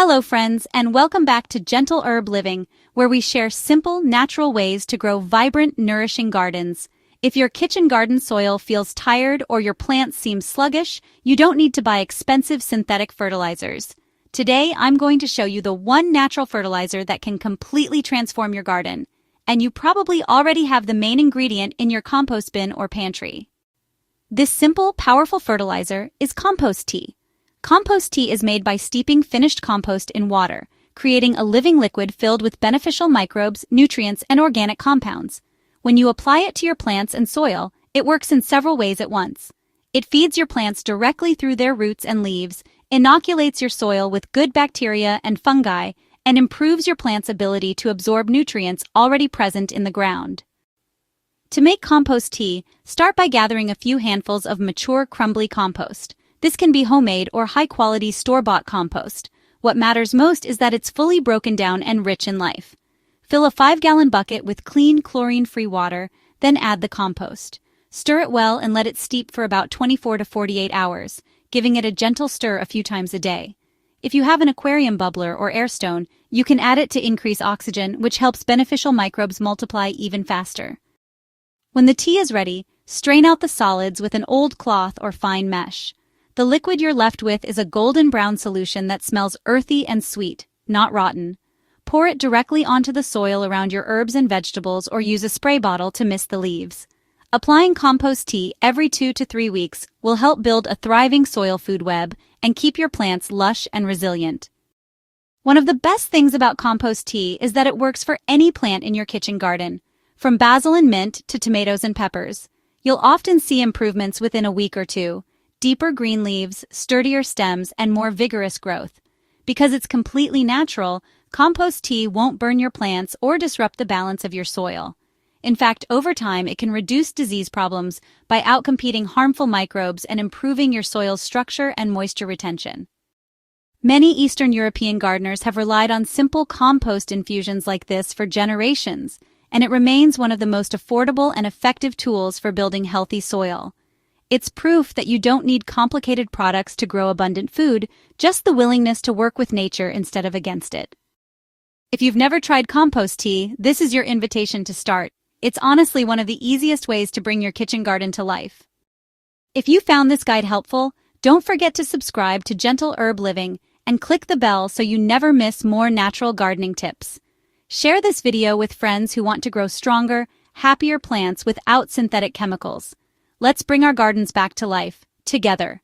Hello friends, and welcome back to Gentle Herb Living, where we share simple, natural ways to grow vibrant, nourishing gardens. If your kitchen garden soil feels tired or your plants seem sluggish, you don't need to buy expensive synthetic fertilizers. Today, I'm going to show you the one natural fertilizer that can completely transform your garden. And you probably already have the main ingredient in your compost bin or pantry. This simple, powerful fertilizer is compost tea. Compost tea is made by steeping finished compost in water, creating a living liquid filled with beneficial microbes, nutrients, and organic compounds. When you apply it to your plants and soil, it works in several ways at once. It feeds your plants directly through their roots and leaves, inoculates your soil with good bacteria and fungi, and improves your plant's ability to absorb nutrients already present in the ground. To make compost tea, start by gathering a few handfuls of mature, crumbly compost. This can be homemade or high-quality store-bought compost. What matters most is that it's fully broken down and rich in life. Fill a 5-gallon bucket with clean, chlorine-free water, then add the compost. Stir it well and let it steep for about 24 to 48 hours, giving it a gentle stir a few times a day. If you have an aquarium bubbler or air stone, you can add it to increase oxygen, which helps beneficial microbes multiply even faster. When the tea is ready, strain out the solids with an old cloth or fine mesh. The liquid you're left with is a golden brown solution that smells earthy and sweet, not rotten. Pour it directly onto the soil around your herbs and vegetables or use a spray bottle to mist the leaves. Applying compost tea every 2 to 3 weeks will help build a thriving soil food web and keep your plants lush and resilient. One of the best things about compost tea is that it works for any plant in your kitchen garden, from basil and mint to tomatoes and peppers. You'll often see improvements within a week or two. Deeper green leaves, sturdier stems, and more vigorous growth. Because it's completely natural, compost tea won't burn your plants or disrupt the balance of your soil. In fact, over time, it can reduce disease problems by outcompeting harmful microbes and improving your soil's structure and moisture retention. Many Eastern European gardeners have relied on simple compost infusions like this for generations, and it remains one of the most affordable and effective tools for building healthy soil. It's proof that you don't need complicated products to grow abundant food, just the willingness to work with nature instead of against it. If you've never tried compost tea, this is your invitation to start. It's honestly one of the easiest ways to bring your kitchen garden to life. If you found this guide helpful, don't forget to subscribe to Gentle Herb Living and click the bell so you never miss more natural gardening tips. Share this video with friends who want to grow stronger, happier plants without synthetic chemicals. Let's bring our gardens back to life, together.